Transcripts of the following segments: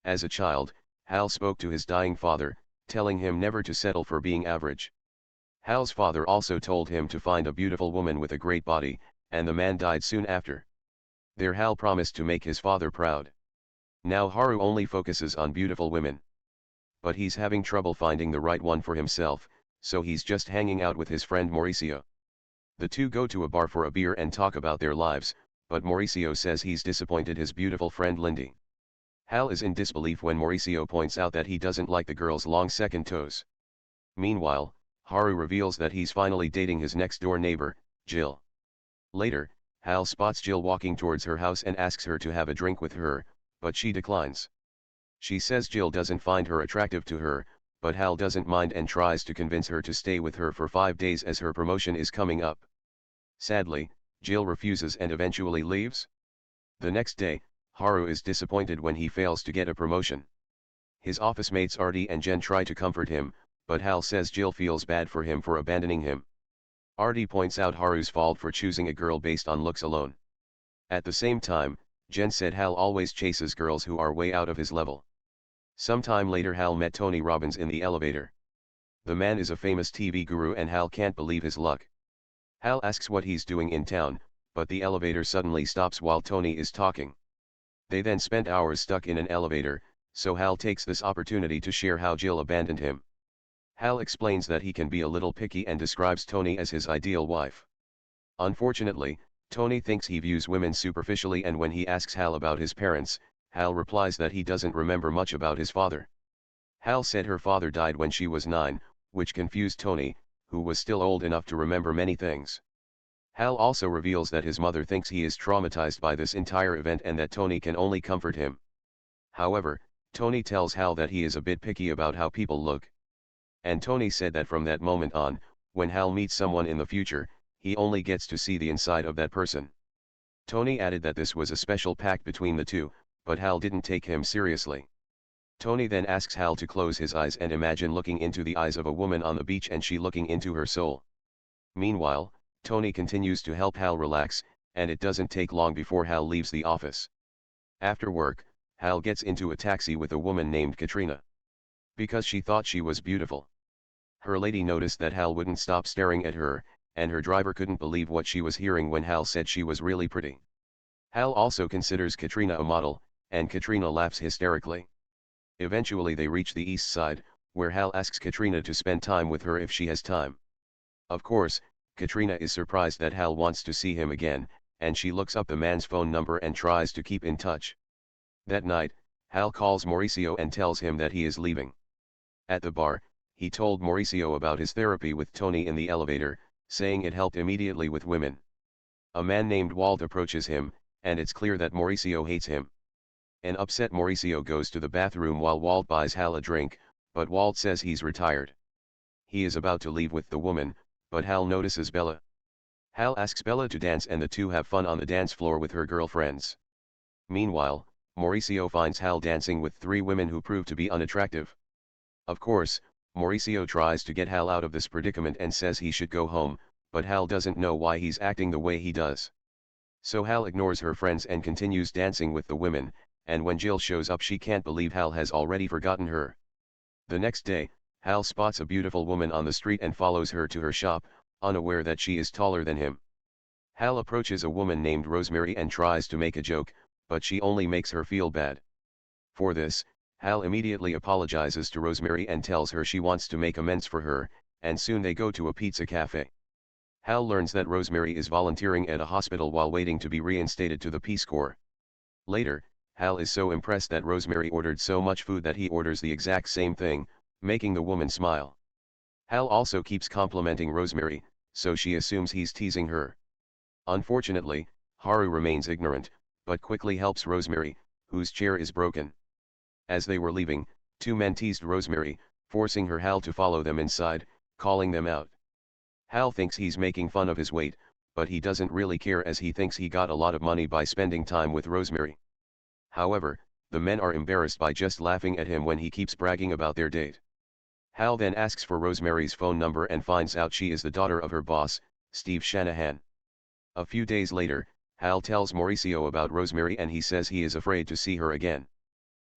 As a child, Hal spoke to his dying father, telling him never to settle for being average. Hal's father also told him to find a beautiful woman with a great body, and the man died soon after. There Hal promised to make his father proud. Now Haru only focuses on beautiful women. But he's having trouble finding the right one for himself, so he's just hanging out with his friend Mauricio. The two go to a bar for a beer and talk about their lives, but Mauricio says he's disappointed his beautiful friend Lindy. Hal is in disbelief when Mauricio points out that he doesn't like the girl's long second toes. Meanwhile, Haru reveals that he's finally dating his next-door neighbor, Jill. Later, Hal spots Jill walking towards her house and asks her to have a drink with her, but she declines. She says Jill doesn't find her attractive to her, but Hal doesn't mind and tries to convince her to stay with her for 5 days as her promotion is coming up. Sadly, Jill refuses and eventually leaves. The next day, Haru is disappointed when he fails to get a promotion. His office mates Artie and Jen try to comfort him, but Hal says Jill feels bad for him for abandoning him. Artie points out Haru's fault for choosing a girl based on looks alone. At the same time, Jen said Hal always chases girls who are way out of his level. Sometime later Hal met Tony Robbins in the elevator. The man is a famous TV guru and Hal can't believe his luck. Hal asks what he's doing in town, but the elevator suddenly stops while Tony is talking. They then spent hours stuck in an elevator, so Hal takes this opportunity to share how Jill abandoned him. Hal explains that he can be a little picky and describes Tony as his ideal wife. Unfortunately, Tony thinks he views women superficially, and when he asks Hal about his parents, Hal replies that he doesn't remember much about his father. Hal said her father died when she was 9, which confused Tony, who was still old enough to remember many things. Hal also reveals that his mother thinks he is traumatized by this entire event and that Tony can only comfort him. However, Tony tells Hal that he is a bit picky about how people look. And Tony said that from that moment on, when Hal meets someone in the future, he only gets to see the inside of that person. Tony added that this was a special pact between the two, but Hal didn't take him seriously. Tony then asks Hal to close his eyes and imagine looking into the eyes of a woman on the beach and she looking into her soul. Meanwhile, Tony continues to help Hal relax, and it doesn't take long before Hal leaves the office. After work, Hal gets into a taxi with a woman named Katrina. Because she thought she was beautiful. Her lady noticed that Hal wouldn't stop staring at her, and her driver couldn't believe what she was hearing when Hal said she was really pretty. Hal also considers Katrina a model, and Katrina laughs hysterically. Eventually they reach the east side, where Hal asks Katrina to spend time with her if she has time. Of course, Katrina is surprised that Hal wants to see him again, and she looks up the man's phone number and tries to keep in touch. That night, Hal calls Mauricio and tells him that he is leaving. At the bar, he told Mauricio about his therapy with Tony in the elevator, saying it helped immediately with women. A man named Walt approaches him, and it's clear that Mauricio hates him. An upset Mauricio goes to the bathroom while Walt buys Hal a drink, but Walt says he's retired. He is about to leave with the woman, but Hal notices Bella. Hal asks Bella to dance and the two have fun on the dance floor with her girlfriends. Meanwhile, Mauricio finds Hal dancing with 3 women who prove to be unattractive. Of course, Mauricio tries to get Hal out of this predicament and says he should go home, but Hal doesn't know why he's acting the way he does. So Hal ignores her friends and continues dancing with the women, and when Jill shows up she can't believe Hal has already forgotten her. The next day, Hal spots a beautiful woman on the street and follows her to her shop, unaware that she is taller than him. Hal approaches a woman named Rosemary and tries to make a joke, but she only makes her feel bad. For this, Hal immediately apologizes to Rosemary and tells her she wants to make amends for her, and soon they go to a pizza cafe. Hal learns that Rosemary is volunteering at a hospital while waiting to be reinstated to the Peace Corps. Later, Hal is so impressed that Rosemary ordered so much food that he orders the exact same thing, making the woman smile. Hal also keeps complimenting Rosemary, so she assumes he's teasing her. Unfortunately, Haru remains ignorant, but quickly helps Rosemary, whose chair is broken. As they were leaving, 2 men teased Rosemary, forcing Hal to follow them inside, calling them out. Hal thinks he's making fun of his weight, but he doesn't really care as he thinks he got a lot of money by spending time with Rosemary. However, the men are embarrassed by just laughing at him when he keeps bragging about their date. Hal then asks for Rosemary's phone number and finds out she is the daughter of her boss, Steve Shanahan. A few days later, Hal tells Mauricio about Rosemary and he says he is afraid to see her again.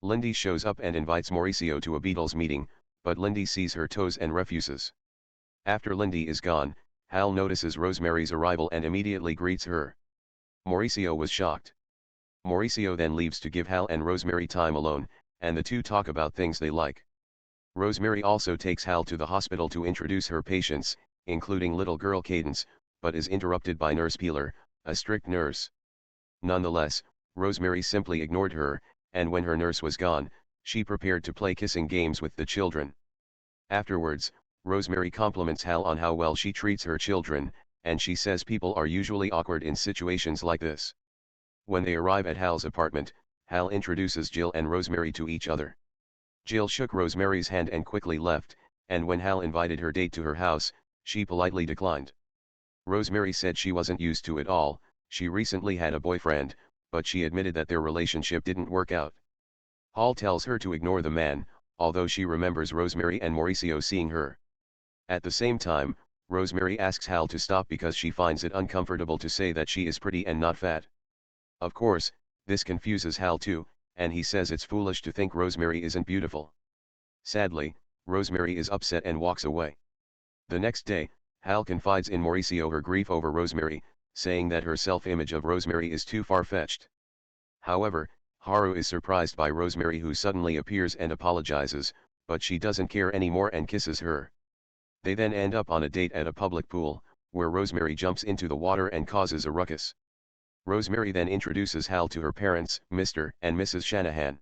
Lindy shows up and invites Mauricio to a Beatles meeting, but Lindy sees her toes and refuses. After Lindy is gone, Hal notices Rosemary's arrival and immediately greets her. Mauricio was shocked. Mauricio then leaves to give Hal and Rosemary time alone, and the two talk about things they like. Rosemary also takes Hal to the hospital to introduce her patients, including little girl Cadence, but is interrupted by Nurse Peeler, a strict nurse. Nonetheless, Rosemary simply ignored her, and when her nurse was gone, she prepared to play kissing games with the children. Afterwards, Rosemary compliments Hal on how well she treats her children, and she says people are usually awkward in situations like this. When they arrive at Hal's apartment, Hal introduces Jill and Rosemary to each other. Jill shook Rosemary's hand and quickly left, and when Hal invited her date to her house, she politely declined. Rosemary said she wasn't used to it all. She recently had a boyfriend, but she admitted that their relationship didn't work out. Hal tells her to ignore the man, although she remembers Rosemary and Mauricio seeing her. At the same time, Rosemary asks Hal to stop because she finds it uncomfortable to say that she is pretty and not fat. Of course, this confuses Hal too, and he says it's foolish to think Rosemary isn't beautiful. Sadly, Rosemary is upset and walks away. The next day, Hal confides in Mauricio her grief over Rosemary, saying that her self-image of Rosemary is too far-fetched. However, Haru is surprised by Rosemary, who suddenly appears and apologizes, but she doesn't care anymore and kisses her. They then end up on a date at a public pool, where Rosemary jumps into the water and causes a ruckus. Rosemary then introduces Hal to her parents, Mr. and Mrs. Shanahan.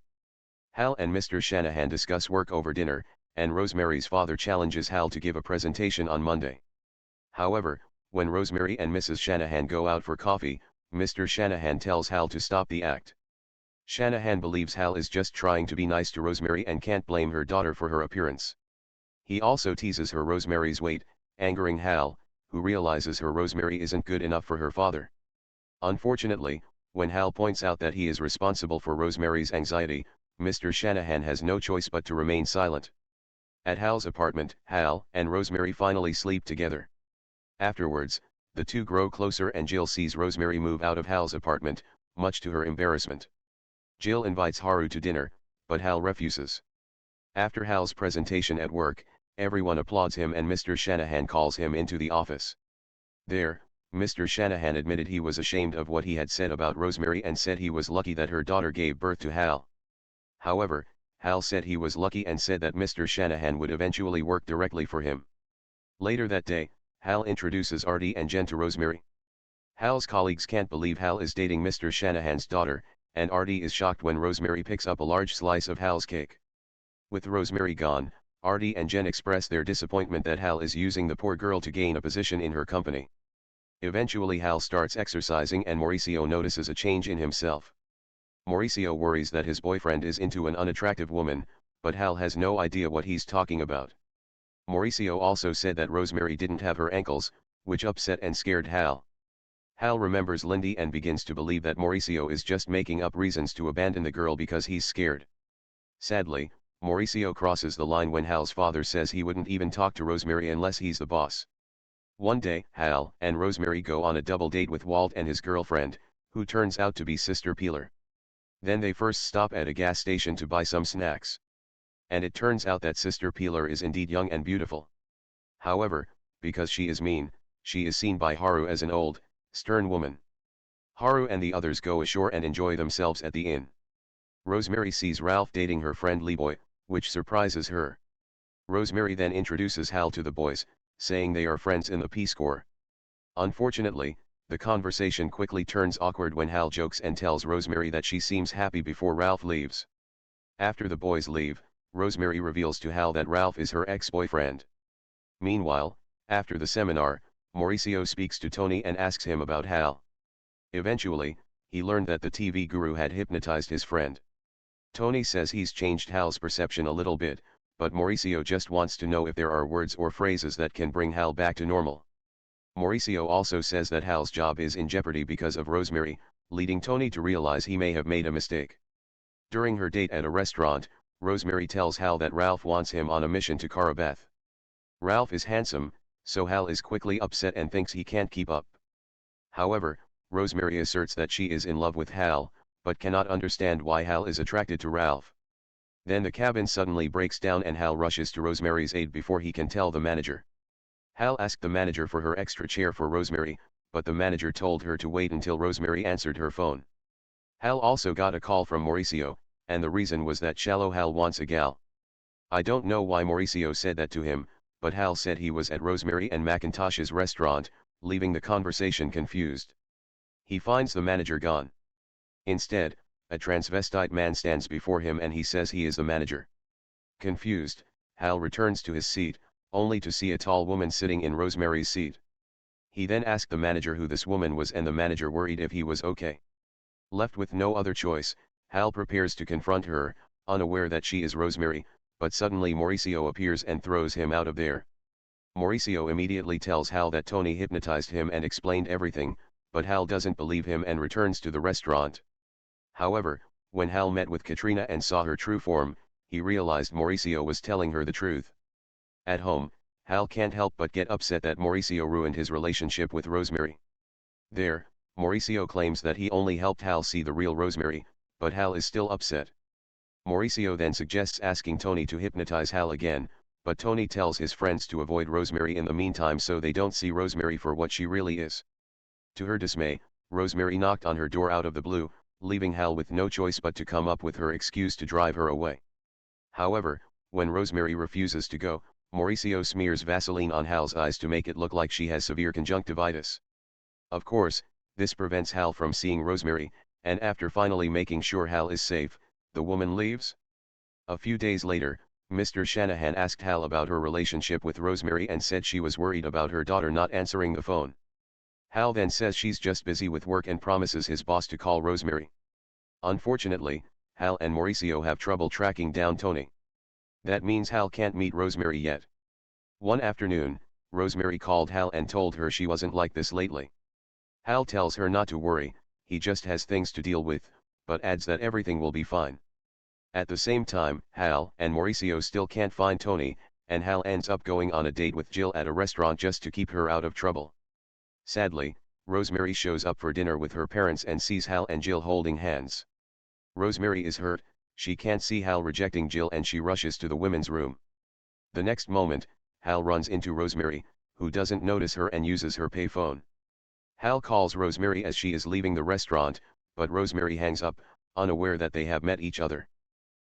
Hal and Mr. Shanahan discuss work over dinner, and Rosemary's father challenges Hal to give a presentation on Monday. However, when Rosemary and Mrs. Shanahan go out for coffee, Mr. Shanahan tells Hal to stop the act. Shanahan believes Hal is just trying to be nice to Rosemary and can't blame her daughter for her appearance. He also teases her Rosemary's weight, angering Hal, who realizes her Rosemary isn't good enough for her father. Unfortunately, when Hal points out that he is responsible for Rosemary's anxiety, Mr. Shanahan has no choice but to remain silent. At Hal's apartment, Hal and Rosemary finally sleep together. Afterwards, the two grow closer and Jill sees Rosemary move out of Hal's apartment, much to her embarrassment. Jill invites Haru to dinner, but Hal refuses. After Hal's presentation at work, everyone applauds him and Mr. Shanahan calls him into the office. There, Mr. Shanahan admitted he was ashamed of what he had said about Rosemary and said he was lucky that her daughter gave birth to Hal. However, Hal said he was lucky and said that Mr. Shanahan would eventually work directly for him. Later that day, Hal introduces Artie and Jen to Rosemary. Hal's colleagues can't believe Hal is dating Mr. Shanahan's daughter, and Artie is shocked when Rosemary picks up a large slice of Hal's cake. With Rosemary gone, Artie and Jen express their disappointment that Hal is using the poor girl to gain a position in her company. Eventually Hal starts exercising and Mauricio notices a change in himself. Mauricio worries that his boyfriend is into an unattractive woman, but Hal has no idea what he's talking about. Mauricio also said that Rosemary didn't have her ankles, which upset and scared Hal. Hal remembers Lindy and begins to believe that Mauricio is just making up reasons to abandon the girl because he's scared. Sadly, Mauricio crosses the line when Hal's father says he wouldn't even talk to Rosemary unless he's the boss. One day, Hal and Rosemary go on a double date with Walt and his girlfriend, who turns out to be Sister Peeler. Then they first stop at a gas station to buy some snacks. And it turns out that Sister Peeler is indeed young and beautiful. However, because she is mean, she is seen by Haru as an old, stern woman. Haru and the others go ashore and enjoy themselves at the inn. Rosemary sees Ralph dating her friend Leeboy, which surprises her. Rosemary then introduces Hal to the boys, saying they are friends in the Peace Corps. Unfortunately, the conversation quickly turns awkward when Hal jokes and tells Rosemary that she seems happy before Ralph leaves. After the boys leave, Rosemary reveals to Hal that Ralph is her ex-boyfriend. Meanwhile, after the seminar, Mauricio speaks to Tony and asks him about Hal. Eventually, he learned that the TV guru had hypnotized his friend. Tony says he's changed Hal's perception a little bit, but Mauricio just wants to know if there are words or phrases that can bring Hal back to normal. Mauricio also says that Hal's job is in jeopardy because of Rosemary, leading Tony to realize he may have made a mistake. During her date at a restaurant, Rosemary tells Hal that Ralph wants him on a mission to Karabeth. Ralph is handsome, so Hal is quickly upset and thinks he can't keep up. However, Rosemary asserts that she is in love with Hal, but cannot understand why Hal is attracted to Ralph. Then the cabin suddenly breaks down and Hal rushes to Rosemary's aid before he can tell the manager. Hal asked the manager for her extra chair for Rosemary, but the manager told her to wait until Rosemary answered her phone. Hal also got a call from Mauricio, and the reason was that Shallow Hal wants a gal. I don't know why Mauricio said that to him, but Hal said he was at Rosemary and McIntosh's restaurant, leaving the conversation confused. He finds the manager gone. Instead, a transvestite man stands before him and he says he is the manager. Confused, Hal returns to his seat, only to see a tall woman sitting in Rosemary's seat. He then asked the manager who this woman was and the manager worried if he was okay. Left with no other choice, Hal prepares to confront her, unaware that she is Rosemary, but suddenly Mauricio appears and throws him out of there. Mauricio immediately tells Hal that Tony hypnotized him and explained everything, but Hal doesn't believe him and returns to the restaurant. However, when Hal met with Katrina and saw her true form, he realized Mauricio was telling her the truth. At home, Hal can't help but get upset that Mauricio ruined his relationship with Rosemary. There, Mauricio claims that he only helped Hal see the real Rosemary, but Hal is still upset. Mauricio then suggests asking Tony to hypnotize Hal again, but Tony tells his friends to avoid Rosemary in the meantime so they don't see Rosemary for what she really is. To her dismay, Rosemary knocked on her door out of the blue, leaving Hal with no choice but to come up with her excuse to drive her away. However, when Rosemary refuses to go, Mauricio smears Vaseline on Hal's eyes to make it look like she has severe conjunctivitis. Of course, this prevents Hal from seeing Rosemary, and after finally making sure Hal is safe, the woman leaves. A few days later, Mr. Shanahan asked Hal about her relationship with Rosemary and said she was worried about her daughter not answering the phone. Hal then says she's just busy with work and promises his boss to call Rosemary. Unfortunately, Hal and Mauricio have trouble tracking down Tony. That means Hal can't meet Rosemary yet. One afternoon, Rosemary called Hal and told her she wasn't like this lately. Hal tells her not to worry, he just has things to deal with, but adds that everything will be fine. At the same time, Hal and Mauricio still can't find Tony, and Hal ends up going on a date with Jill at a restaurant just to keep her out of trouble. Sadly, Rosemary shows up for dinner with her parents and sees Hal and Jill holding hands. Rosemary is hurt, she can't see Hal rejecting Jill and she rushes to the women's room. The next moment, Hal runs into Rosemary, who doesn't notice her and uses her payphone. Hal calls Rosemary as she is leaving the restaurant, but Rosemary hangs up, unaware that they have met each other.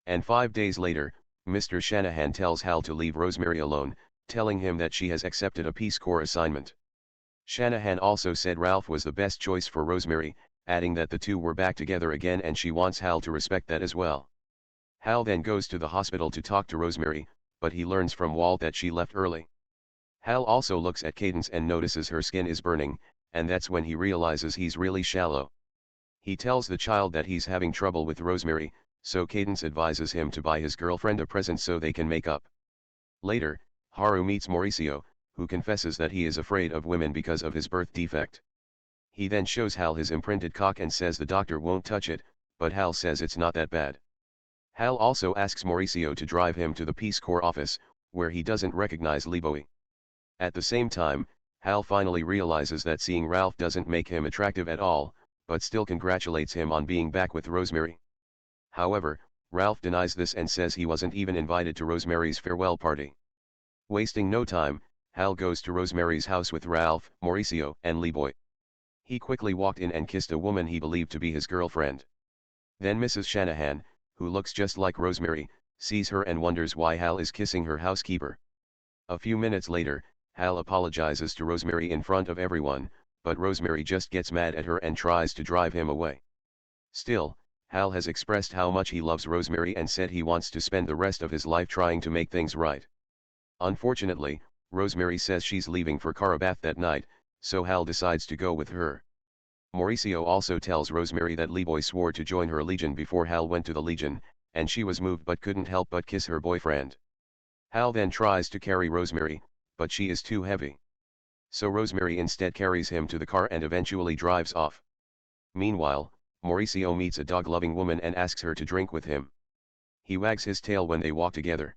And 5 days later, Mr. Shanahan tells Hal to leave Rosemary alone, telling him that she has accepted a Peace Corps assignment. Shanahan also said Ralph was the best choice for Rosemary, adding that the two were back together again and she wants Hal to respect that as well. Hal then goes to the hospital to talk to Rosemary, but he learns from Walt that she left early. Hal also looks at Cadence and notices her skin is burning, and that's when he realizes he's really shallow. He tells the child that he's having trouble with Rosemary, so Cadence advises him to buy his girlfriend a present so they can make up. Later, Haru meets Mauricio, who confesses that he is afraid of women because of his birth defect. He then shows Hal his imprinted cock and says the doctor won't touch it, but Hal says it's not that bad. Hal also asks Mauricio to drive him to the Peace Corps office, where he doesn't recognize Liboi. At the same time, Hal finally realizes that seeing Ralph doesn't make him attractive at all, but still congratulates him on being back with Rosemary. However, Ralph denies this and says he wasn't even invited to Rosemary's farewell party. Wasting no time, Hal goes to Rosemary's house with Ralph, Mauricio, and Liboi. He quickly walked in and kissed a woman he believed to be his girlfriend. Then Mrs. Shanahan, who looks just like Rosemary, sees her and wonders why Hal is kissing her housekeeper. A few minutes later, Hal apologizes to Rosemary in front of everyone, but Rosemary just gets mad at her and tries to drive him away. Still, Hal has expressed how much he loves Rosemary and said he wants to spend the rest of his life trying to make things right. Unfortunately, Rosemary says she's leaving for Karabath that night, so Hal decides to go with her. Mauricio also tells Rosemary that Liboi swore to join her legion before Hal went to the legion, and she was moved but couldn't help but kiss her boyfriend. Hal then tries to carry Rosemary, but she is too heavy. So Rosemary instead carries him to the car and eventually drives off. Meanwhile, Mauricio meets a dog-loving woman and asks her to drink with him. He wags his tail when they walk together.